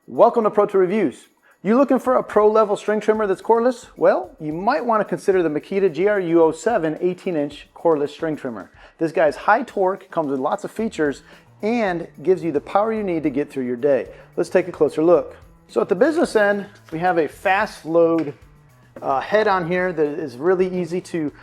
Welcome to Pro Tool Reviews. You looking for a pro level string trimmer that's cordless? Well, you might want to consider the Makita GRU07 18-inch cordless string trimmer. This guy's high torque, comes with lots of features, and gives you the power you need to get through your day. Let's take a closer look. So at the business end, we have a fast load head on here that is really easy to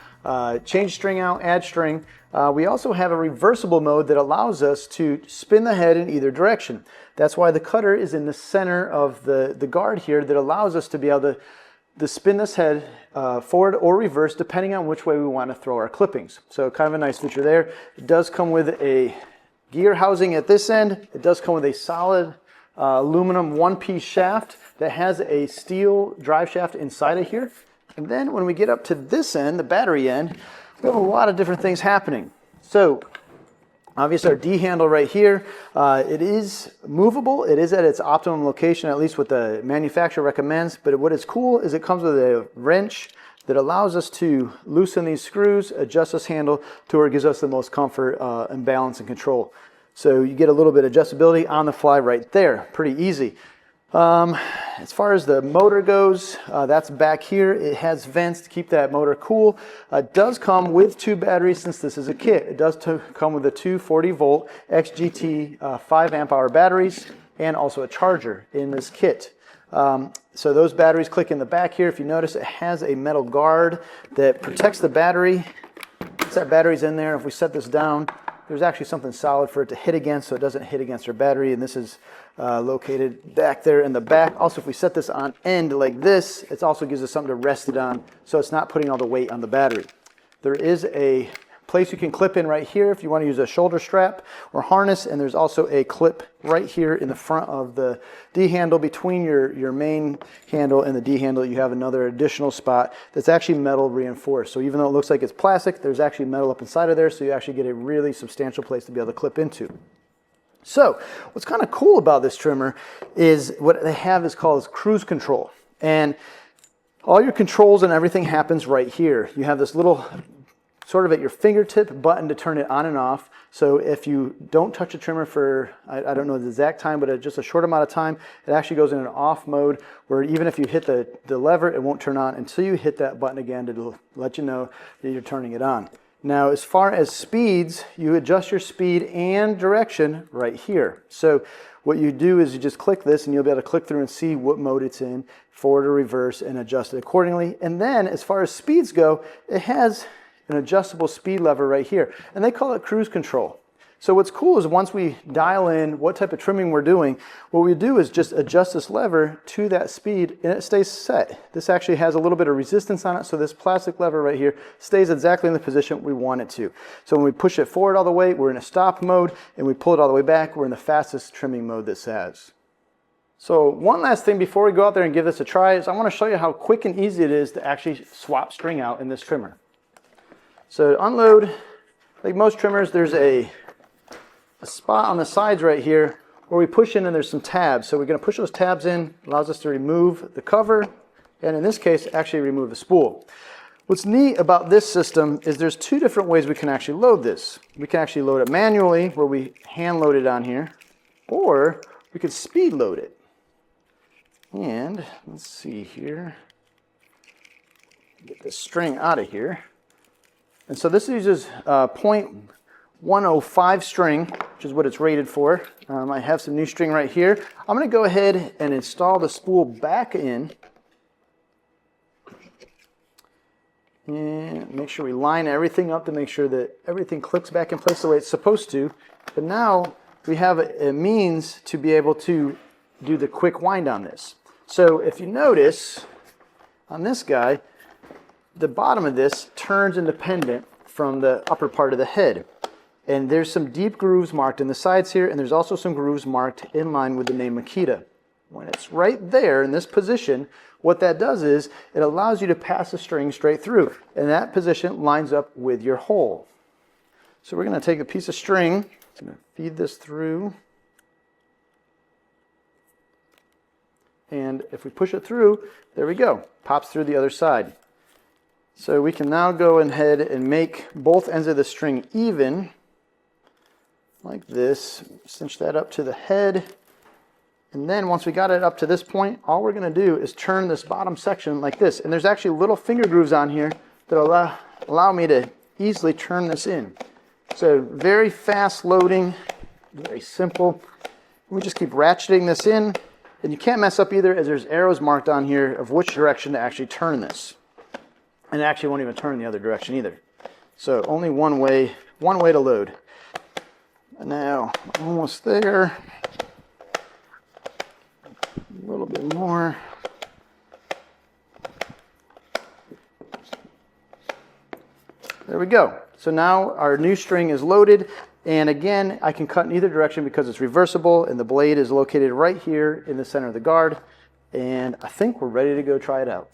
change string out, add string. We also have a reversible mode that allows us to spin the head in either direction. That's why the cutter is in the center of the guard here that allows us to be able to spin this head forward or reverse depending on which way we want to throw our clippings. So kind of a nice feature there. It does come with a gear housing at this end. It does come with a solid aluminum one-piece shaft that has a steel drive shaft inside of here. And then when we get up to this end, the battery end, we have a lot of different things happening. So obviously our D handle right here, it is movable. It is at its optimum location, at least what the manufacturer recommends. But what is cool is it comes with a wrench that allows us to loosen these screws, adjust this handle to where it gives us the most comfort and balance and control. So you get a little bit of adjustability on the fly right there. Pretty easy. As far as the motor goes, that's back here. It has vents to keep that motor cool. It does come with two batteries since this is a kit. It does come with a 240 volt XGT 5 amp hour batteries and also a charger in this kit. So those batteries click in the back here. If you notice, it has a metal guard that protects the battery. Once that battery's in there, if we set this down, there's actually something solid for it to hit against so it doesn't hit against our battery, and this is located back there in the back. Also, if we set this on end like this, it also gives us something to rest it on so it's not putting all the weight on the battery. There is a place you can clip in right here if you want to use a shoulder strap or harness, and there's also a clip right here in the front of the D handle. Between your main handle and the D handle, you have another additional spot that's actually metal reinforced. So even though it looks like it's plastic, there's actually metal up inside of there, so you actually get a really substantial place to be able to clip into. So what's kind of cool about this trimmer is what they have is called cruise control, and all your controls and everything happens right here. You have this little sort of at your fingertip button to turn it on and off. So if you don't touch the trimmer for, I don't know the exact time, but just a short amount of time, it actually goes in an off mode where even if you hit the lever, it won't turn on until you hit that button again to let you know that you're turning it on. Now, as far as speeds, you adjust your speed and direction right here. So what you do is you just click this and you'll be able to click through and see what mode it's in, forward or reverse, and adjust it accordingly. And then as far as speeds go, it has an adjustable speed lever right here, and they call it cruise control. So what's cool is once we dial in what type of trimming we're doing, what we do is just adjust this lever to that speed and it stays set. This actually has a little bit of resistance on it, so this plastic lever right here stays exactly in the position we want it to. So when we push it forward all the way, we're in a stop mode, and we pull it all the way back, we're in the fastest trimming mode this has. So one last thing before we go out there and give this a try is I want to show you how quick and easy it is to actually swap string out in this trimmer. So to unload, like most trimmers, there's a spot on the sides right here where we push in and there's some tabs. So we're going to push those tabs in, allows us to remove the cover, and in this case, actually remove the spool. What's neat about this system is there's two different ways we can actually load this. We can actually load it manually, where we hand load it on here, or we could speed load it. And let's see here, get this string out of here. And so this uses 0.105 string, which is what it's rated for. I have some new string right here. I'm going to go ahead and install the spool back in. And make sure we line everything up to make sure that everything clicks back in place the way it's supposed to. But now we have a means to be able to do the quick wind on this. So if you notice on this guy, the bottom of this turns independent from the upper part of the head. And there's some deep grooves marked in the sides here, and there's also some grooves marked in line with the name Makita. When it's right there in this position, what that does is it allows you to pass the string straight through, and that position lines up with your hole. So we're going to take a piece of string, I'm going to feed this through, and if we push it through, there we go, pops through the other side. So we can now go ahead and make both ends of the string even, like this, cinch that up to the head, And then once we got it up to this point, all we're gonna do is turn this bottom section like this. And there's actually little finger grooves on here that allow me to easily turn this in. So very fast loading, very simple. We just keep ratcheting this in, and you can't mess up either, as there's arrows marked on here of which direction to actually turn this. And it actually won't even turn the other direction either. So only one way to load. Now, almost there. A little bit more. There we go. So now our new string is loaded, and again, I can cut in either direction because it's reversible, and the blade is located right here in the center of the guard, and I think we're ready to go try it out.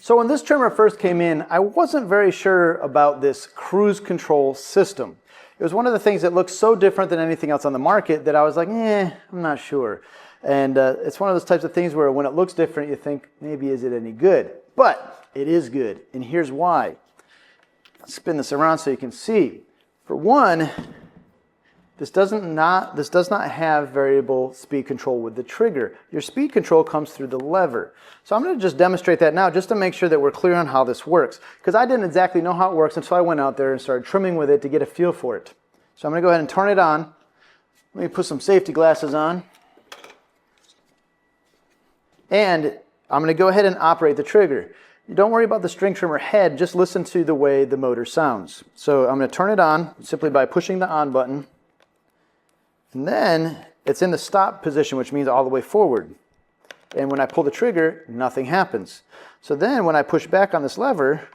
So when this trimmer first came in, I wasn't very sure about this cruise control system. It was one of the things that looked so different than anything else on the market that I was like, I'm not sure. And it's one of those types of things where when it looks different, you think, maybe is it any good? But it is good, and here's why. Let's spin this around so you can see. For one, this does not have variable speed control with the trigger. Your speed control comes through the lever. So I'm going to just demonstrate that now just to make sure that we're clear on how this works. Because I didn't exactly know how it works until I went out there and started trimming with it to get a feel for it. So I'm going to go ahead and turn it on. Let me put some safety glasses on. And I'm going to go ahead and operate the trigger. Don't worry about the string trimmer head, just listen to the way the motor sounds. So I'm going to turn it on simply by pushing the on button. And then it's in the stop position, which means all the way forward. And when I pull the trigger, nothing happens. So then when I push back on this lever,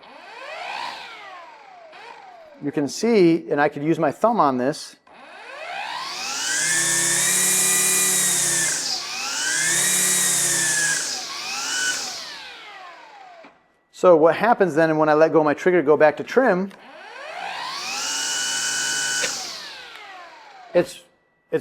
you can see, and I could use my thumb on this. So what happens then when I let go of my trigger to go back to trim, it's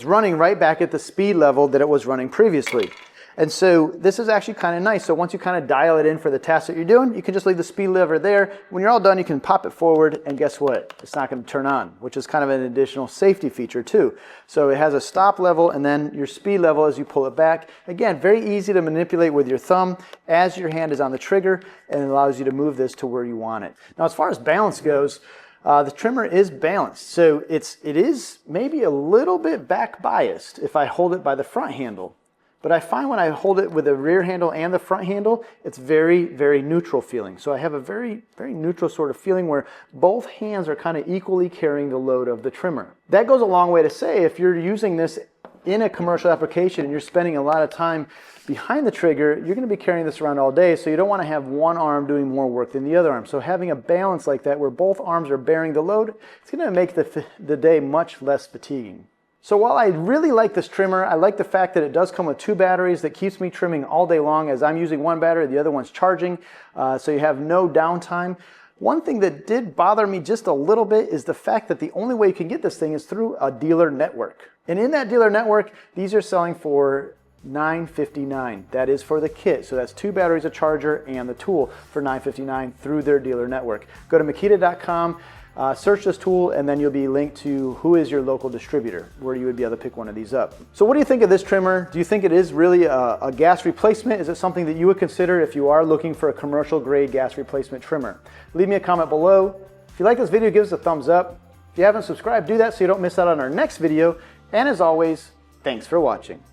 running right back at the speed level that it was running previously. And so this is actually kind of nice. So once you kind of dial it in for the task that you're doing, you can just leave the speed lever there. When you're all done, you can pop it forward, and guess what? It's not going to turn on, which is kind of an additional safety feature too. So it has a stop level and then your speed level as you pull it back. Again, very easy to manipulate with your thumb as your hand is on the trigger, and it allows you to move this to where you want it. Now, as far as balance goes, the trimmer is balanced. So it is maybe a little bit back biased if I hold it by the front handle. But I find when I hold it with the rear handle and the front handle, it's very, very neutral feeling. So I have a very, very neutral sort of feeling where both hands are kind of equally carrying the load of the trimmer. That goes a long way to say if you're using this in a commercial application and you're spending a lot of time behind the trigger, you're going to be carrying this around all day, so you don't want to have one arm doing more work than the other arm. So having a balance like that where both arms are bearing the load, it's going to make the day much less fatiguing. So while I really like this trimmer, I like the fact that it does come with 2 batteries that keeps me trimming all day long as I'm using one battery, the other one's charging, so you have no downtime. One thing that did bother me just a little bit is the fact that the only way you can get this thing is through a dealer network. And in that dealer network, these are selling for $9.59. That is for the kit. So that's 2 batteries, a charger, and the tool for $9.59 through their dealer network. Go to Makita.com. search this tool and then you'll be linked to who is your local distributor where you would be able to pick one of these up. So what do you think of this trimmer? Do you think it is really a gas replacement? Is it something that you would consider if you are looking for a commercial grade gas replacement trimmer? Leave me a comment below. If you like this video, give us a thumbs up. If you haven't subscribed, do that so you don't miss out on our next video. And as always, thanks for watching.